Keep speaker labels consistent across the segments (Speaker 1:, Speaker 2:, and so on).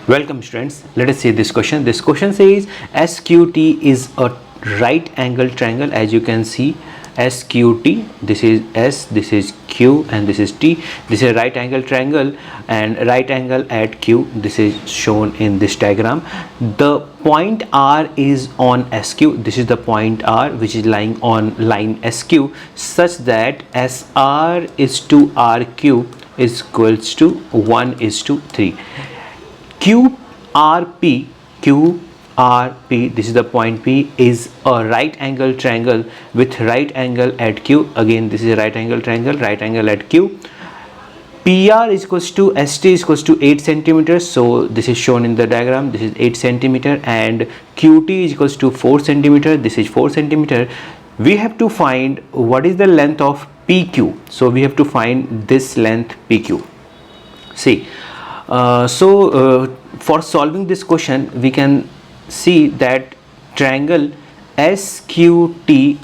Speaker 1: Welcome students, let us see this question. This question says SQT is a right angle triangle. As you can see, SQT, this is S, this is Q and this is T. This is a right angle triangle and right angle at Q. This is shown in this diagram. The point R is on SQ. This is the point R which is lying on line SQ, such that SR is to RQ is equals to 1:3. QRP, this is the point P, is a right angle triangle with right angle at Q. Again, this is a right angle triangle, right angle at Q. PR is equals to ST is equals to 8 centimeters. So this is shown in the diagram. This is 8 centimeter and QT is equals to 4 centimeter. This is 4 centimeter. We have to find what is the length of PQ. So we have to find this length PQ. See. For solving this question, we can see that triangle SQT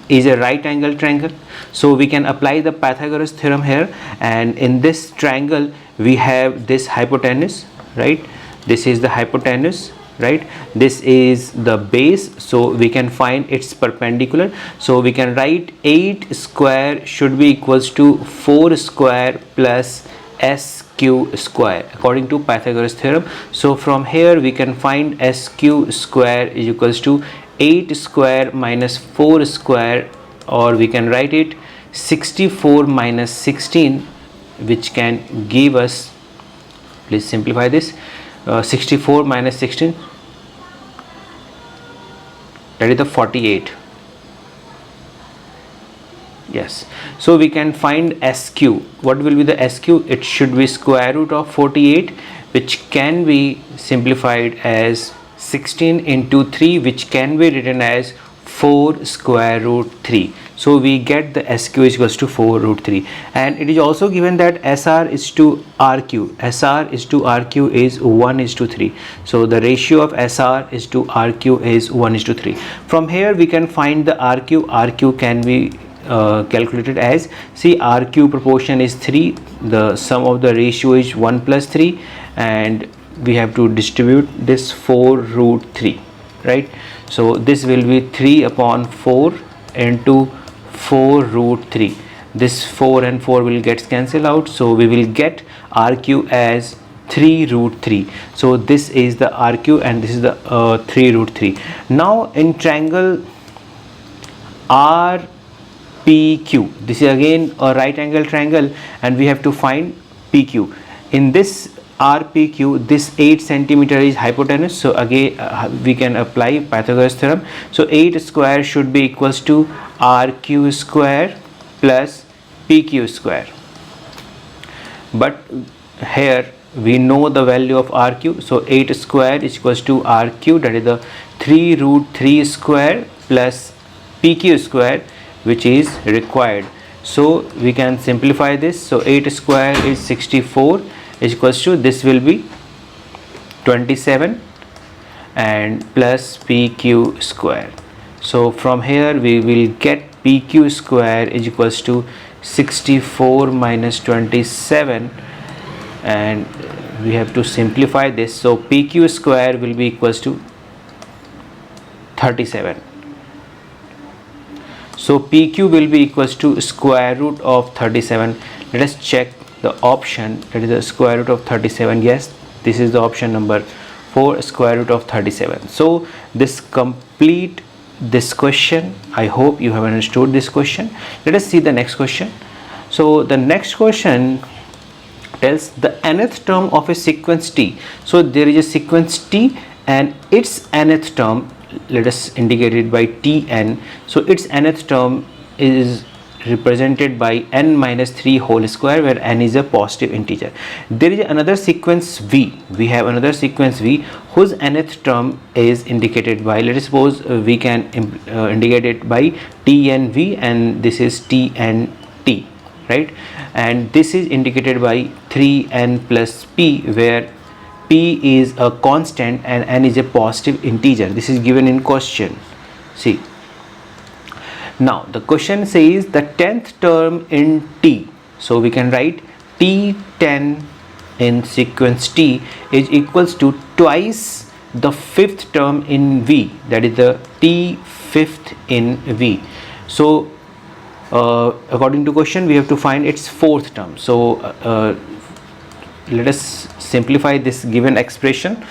Speaker 1: is a right angle triangle. So we can apply the Pythagoras theorem here, and in this triangle we have this hypotenuse, right? This is the hypotenuse, right? This is the base, so we can find its perpendicular. So we can write 8 square should be equals to 4 square plus SQ square according to Pythagoras theorem. So from here we can find SQ square is equals to 8 square minus 4 square, or we can write it 64 minus 16, which can give us, please simplify this, 64 minus 16, that is the 48. Yes, so we can find SQ. What will be the SQ? It should be square root of 48, which can be simplified as 16 into 3, which can be written as 4 square root 3. So we get the SQ is equals to 4 root 3, and it is also given that SR is to RQ. SR is to RQ is 1:3. So the ratio of SR is to RQ is 1:3. From here we can find the RQ. RQ can be calculated as, see, RQ proportion is 3, the sum of the ratio is 1 plus 3, and we have to distribute this 4 root 3, right? So this will be 3 upon 4 into 4 root 3. This 4 and 4 will get cancelled out, so we will get RQ as 3 root 3. So this is the RQ and this is the 3 root 3. Now in triangle RPQ, this is again a right angle triangle and we have to find PQ. In this RPQ, this 8 centimeter is hypotenuse, so again we can apply Pythagoras theorem. So 8 square should be equals to RQ square plus PQ square, but here we know the value of RQ, so 8 square is equals to RQ, that is the 3 root 3 square plus PQ square, which is required. So we can simplify this. So 8 square is 64 is equals to, this will be 27 and plus PQ square. So from here we will get PQ square is equals to 64 minus 27, and we have to simplify this. So PQ square will be equals to 37. So PQ will be equals to square root of 37. Let us check the option, that is the square root of 37. Yes, this is the option number 4, square root of 37. So this complete this question. I hope you have understood this question. Let us see the next question. So the next question tells the nth term of a sequence T. So there is a sequence T and its nth term, let us indicate it by Tn. So its nth term is represented by n minus 3 whole square, where n is a positive integer. There is another sequence V. We have another sequence V whose nth term is indicated by, let us suppose we can indicate it by Tnv, and this is Tnt, right? And this is indicated by 3n plus p, where p is a constant and n is a positive integer. This is given in question. See, now the question says the 10th term in T. So we can write T10 in sequence T is equals to twice the fifth term in V, that is the T fifth in V. So according to question we have to find its fourth term. So let us simplify this given expression,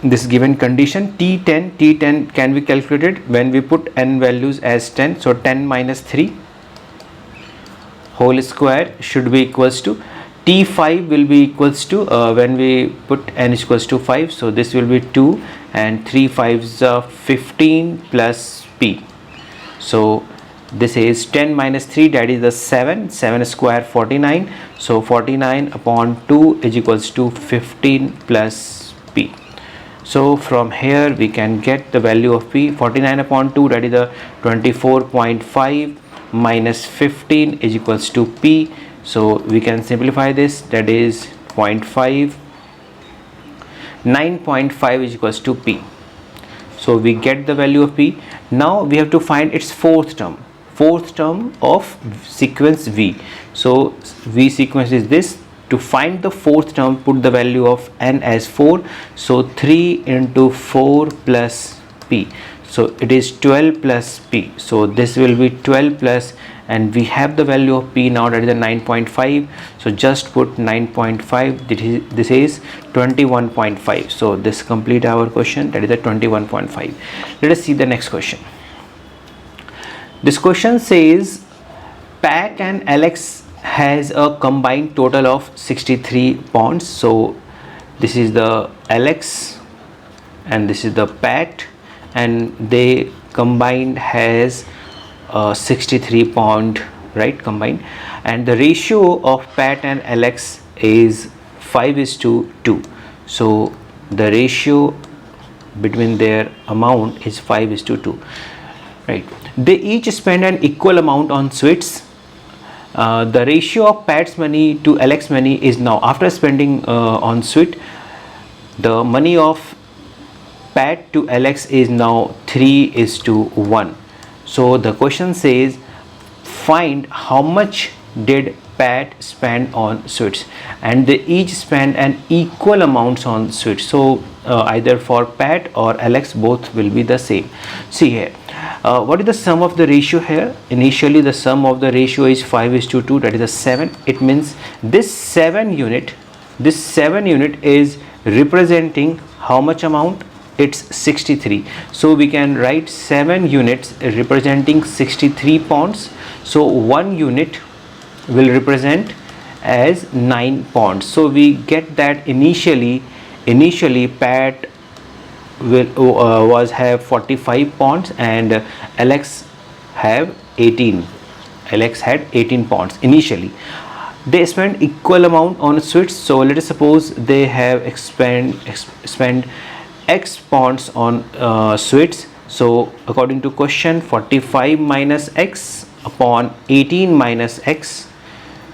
Speaker 1: this given condition. T10 can be calculated when we put n values as 10. So 10 minus 3 whole square should be equals to T5 will be equals to when we put n is equals to 5, so this will be 2 and 3 5s are 15 plus P. So this is 10 minus 3, that is the 7 square 49. So 49 upon 2 is equals to 15 plus P. So from here we can get the value of P. 49 upon 2, that is the 24.5 minus 15 is equals to P. So we can simplify this, that is 0.5. 9.5 is equals to P. So we get the value of P. Now we have to find its fourth term of sequence V. So V sequence is this. To find the fourth term, put the value of n as 4. So 3 into 4 plus P. So it is 12 plus P. So this will be 12 plus, and we have the value of P now, that is the 9.5. So just put 9.5. This is 21.5. So this complete our question, that is the 21.5. Let us see the next question. This question says Pat and Alex has a combined total of 63 pounds. So this is the Alex and this is the Pat, and they combined has 63 pound, right, combined, and the ratio of Pat and Alex is 5:2. So the ratio between their amount is 5:2, right. They each spend an equal amount on sweets. The ratio of Pat's money to Alex's money is now, after spending on sweet, the money of Pat to Alex is now 3:1. So the question says find how much did Pat spend on sweets, and they each spend an equal amounts on sweets. So either for Pat or Alex both will be the same. See here, what is the sum of the ratio here? Initially the sum of the ratio is 5:2, that is a 7. It means this 7 unit is representing how much amount? It's 63. So we can write 7 units representing 63 pounds. So 1 unit will represent as 9 pounds. So we get that initially Pat will have 45 pounds and Alex have 18. Alex had 18 pounds initially. They spend equal amount on sweets. So let us suppose they have spend X pounds on sweets. So according to question, 45 minus X upon 18 minus X,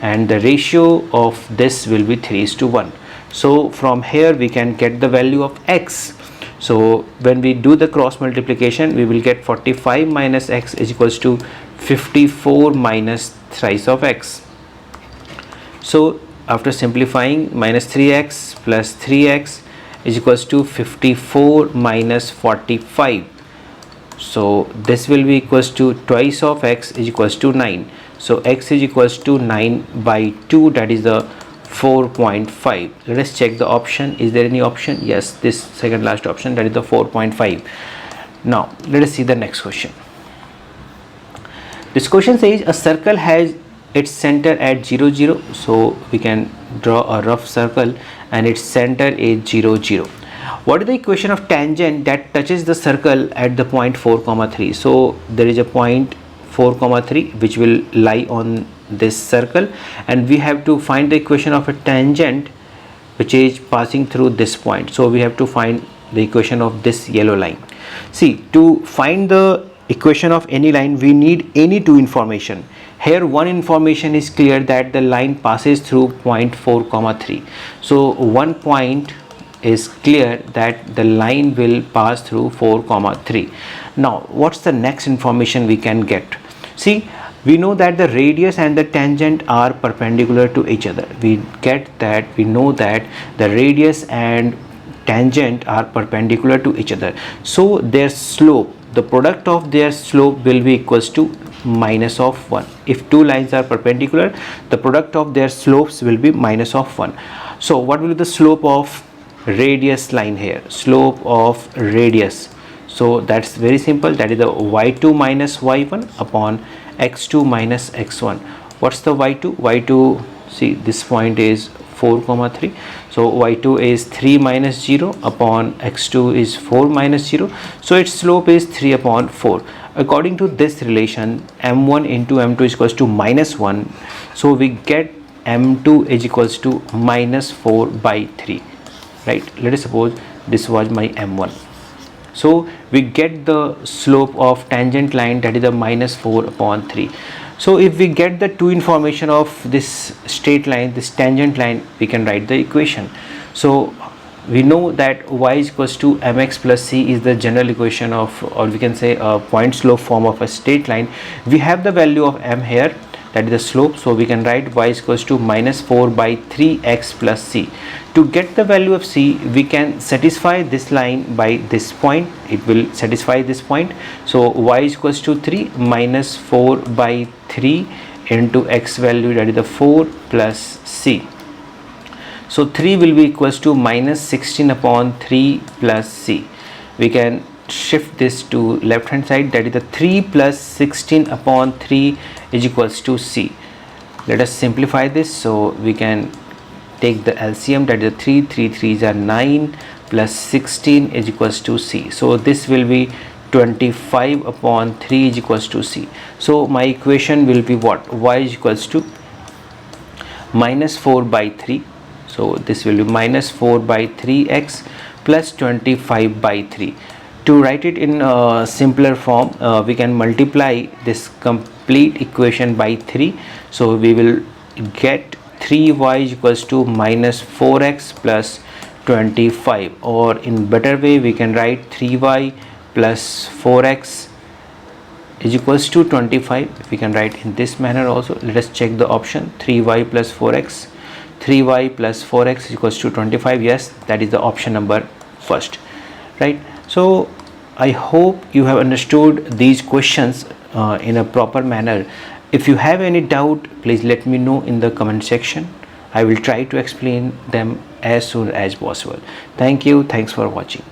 Speaker 1: and the ratio of this will be 3:1. So from here we can get the value of X. So when we do the cross multiplication, we will get 45 minus X is equals to 54 minus thrice of X. So after simplifying, minus 3x plus 3x is equals to 54 minus 45. So this will be equals to twice of x is equals to 9. So x is equals to 9 by 2, that is the 4.5. Let us check the option. Is there any option? Yes, this second last option, that is the 4.5. Now let us see the next question. This question says a circle has its center at 0 0. So we can draw a rough circle and its center is 0 0. What is the equation of tangent that touches the circle at the point 4, 3? So there is a point 4, 3 which will lie on this circle, and we have to find the equation of a tangent which is passing through this point. So we have to find the equation of this yellow line. See, to find the equation of any line we need any two information. Here one information is clear, that the line passes through point 4, 3. So one point is clear that the line will pass through 4, 3. Now what's the next information we can get? See, We know that the radius and the tangent are perpendicular to each other. We know that the radius and tangent are perpendicular to each other, so their slope, the product of their slope will be equals to minus of 1. If two lines are perpendicular, the product of their slopes will be minus of 1. So what will be the slope of radius line here? Slope of radius, so that's very simple, that is the y2 minus y1 upon x2 minus x1. What's the y2? Y2, see, this point is 4 comma 3, so y2 is 3 minus 0 upon x2 is 4 minus 0, so its slope is 3 upon 4. According to this relation, m1 into m2 is equals to minus 1, so we get m2 is equals to minus 4 by 3, right? Let us suppose this was my m1. So we get the slope of tangent line, that is the minus 4 upon 3. So if we get the two information of this straight line, this tangent line, we can write the equation. So we know that y is equals to mx plus c is the general equation of, or we can say a point slope form of a straight line. We have the value of m here, that is the slope, so we can write y is equals to minus 4 by 3x plus c. To get the value of c, we can satisfy this line by this point, it will satisfy this point. So y is equals to 3 minus 4 by 3 into x value, that is the 4 plus c. So 3 will be equals to minus 16 upon 3 plus c. We can shift this to left hand side, that is the 3 plus 16 upon 3 is equals to c. Let us simplify this, so we can take the LCM, that is the 3 3s are 9 plus 16 is equals to c. So this will be 25 upon 3 is equals to c. So my equation will be what? Y is equals to minus 4 by 3, so this will be minus 4 by 3x plus 25 by 3. To write it in a simpler form, we can multiply this complete equation by 3, so we will get 3y is equals to minus 4x plus 25, or in better way we can write 3y plus 4x is equals to 25. We can write in this manner also. Let us check the option, 3y plus 4x, 3y plus 4x is equals to 25. Yes, that is the option number first, right? So I hope you have understood these questions in a proper manner. If you have any doubt, please let me know in the comment section. I will try to explain them as soon as possible. Thank you. Thanks for watching.